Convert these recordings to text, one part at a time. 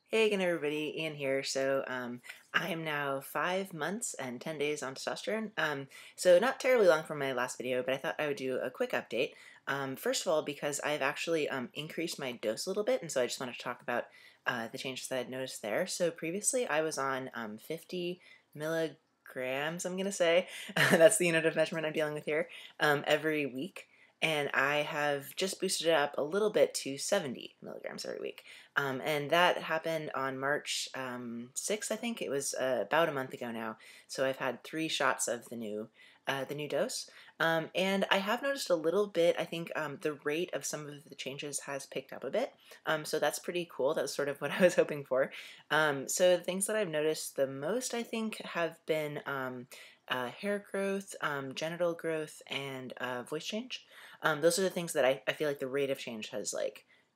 Hey again everybody, Ian here. I am now 5 months and 10 days on testosterone. So not terribly long from my last video, but I thought I would do a quick update. First of all, because I've actually increased my dose a little bit, and so I just wanted to talk about the changes that I'd noticed there. So previously I was on 50 milligrams, I'm going to say. That's the unit of measurement I'm dealing with here, every week. And I have just boosted it up a little bit to 70 milligrams every week. And that happened on March 6th, I think. It was about a month ago now. So I've had 3 shots of the new dose. And I have noticed a little bit, I think the rate of some of the changes has picked up a bit. So that's pretty cool. That's sort of what I was hoping for. So the things that I've noticed the most, I think, have been hair growth, genital growth, and voice change. Those are the things that I feel like the rate of change has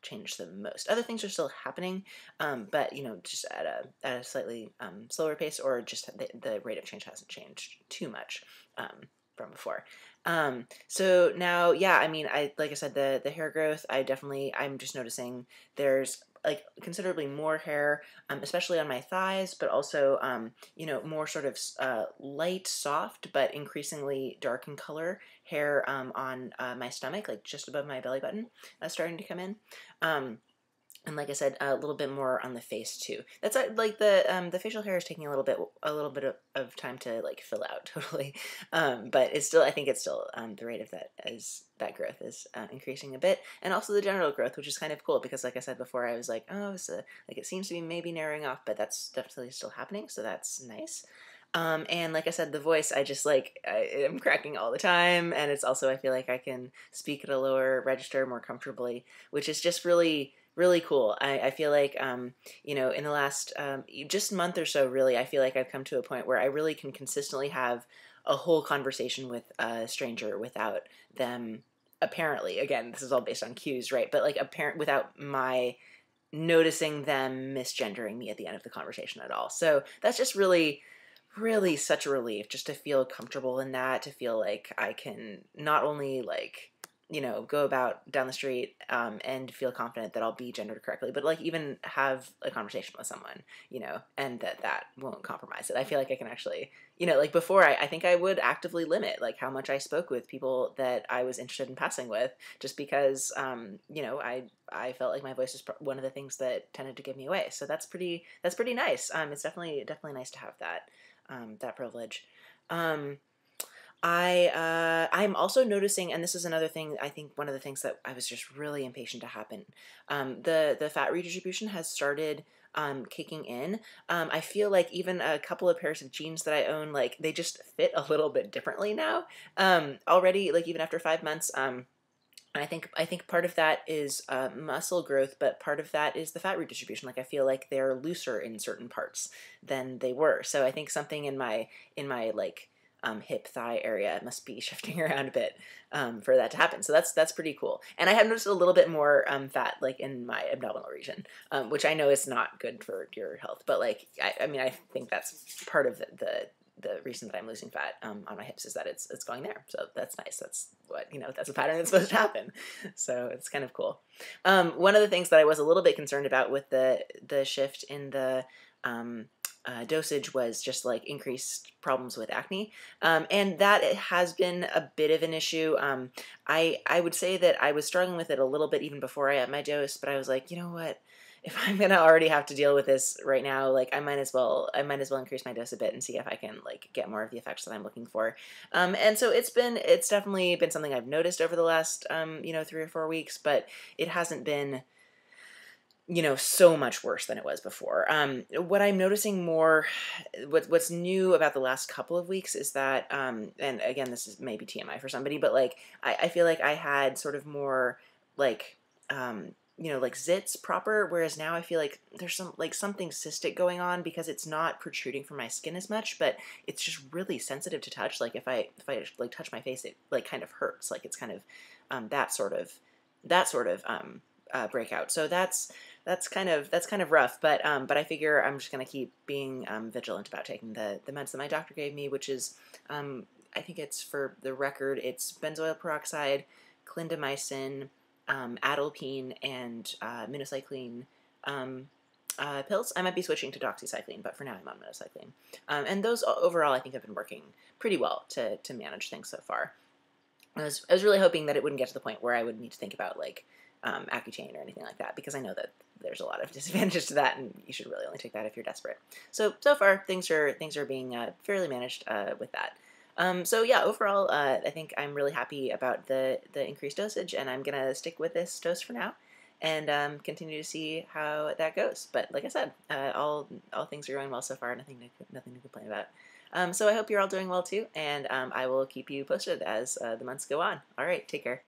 changed the most. Other things are still happening, but just at a slightly slower pace, or just the rate of change hasn't changed too much from before. So now, yeah, I mean, like I said, the hair growth, I'm just noticing there's like considerably more hair, especially on my thighs, but also more sort of light, soft, but increasingly dark in color hair on my stomach, like just above my belly button, starting to come in. And like I said, a little bit more on the face too. That's like the facial hair is taking a little bit of time to like fill out totally, but it's still, I think it's still the rate of that growth is increasing a bit, and also the genital growth, which is kind of cool because like I said before, I was like, oh, like it seems to be maybe narrowing off, but that's definitely still happening, so that's nice. And like I said, the voice, I'm cracking all the time, and it's also, I feel like I can speak at a lower register more comfortably, which is just really, really cool. I feel like, in the last just month or so, really, I feel like I've come to a point where I really can consistently have a whole conversation with a stranger without them, apparently, again, this is all based on cues, right? But like without my noticing them misgendering me at the end of the conversation at all. So that's just really such a relief just to feel comfortable in that, to feel like I can not only go about down the street and feel confident that I'll be gendered correctly, but like even have a conversation with someone, and that won't compromise it. I feel like I can actually, like before, I think I would actively limit like how much I spoke with people that I was interested in passing with, just because, I felt like my voice is one of the things that tended to give me away. So that's pretty nice. It's definitely nice to have that privilege. I'm also noticing, and this is another thing, I think one of the things that I was just really impatient to happen. The fat redistribution has started kicking in. I feel like even a couple of pairs of jeans that I own, like they just fit a little bit differently now. Already, like even after 5 months. And I think part of that is muscle growth, but part of that is the fat redistribution. Like I feel like they're looser in certain parts than they were. So I think something in my like hip thigh area must be shifting around a bit for that to happen. So that's pretty cool. And I have noticed a little bit more fat like in my abdominal region, which I know is not good for your health. But like I mean I think that's part of the reason that I'm losing fat on my hips is that it's going there. So that's nice. That's what, that's a pattern that's supposed to happen. So it's kind of cool. One of the things that I was a little bit concerned about with the shift in the dosage was just like increased problems with acne. And that has been a bit of an issue. I would say that I was struggling with it a little bit even before I had my dose, but I was like, you know what? If I'm gonna already have to deal with this right now, like I might as well increase my dose a bit and see if I can like get more of the effects that I'm looking for. And so it's definitely been something I've noticed over the last 3 or 4 weeks, but it hasn't been so much worse than it was before. What I'm noticing more, what's new about the last couple of weeks is that, and again, this is maybe TMI for somebody, but like I feel like I had sort of more like like zits proper, whereas now I feel like there's something cystic going on because it's not protruding from my skin as much, but it's just really sensitive to touch. Like if I like touch my face, it like kind of hurts. Like it's kind of that sort of breakout. So that's kind of rough, but I figure I'm just gonna keep being vigilant about taking the meds that my doctor gave me, which is I think it's, for the record, it's benzoyl peroxide, clindamycin, atolpine, and minocycline pills, I might be switching to doxycycline, but for now I'm on minocycline. And those overall I think have been working pretty well to manage things so far. I was really hoping that it wouldn't get to the point where I would need to think about like Accutane or anything like that, because I know that there's a lot of disadvantages to that, and you should really only take that if you're desperate. So far things are being fairly managed with that. So yeah, overall, I think I'm really happy about the increased dosage, and I'm gonna stick with this dose for now, and continue to see how that goes. But like I said, all things are going well so far. Nothing to complain about. So I hope you're all doing well too, and I will keep you posted as the months go on. All right, take care.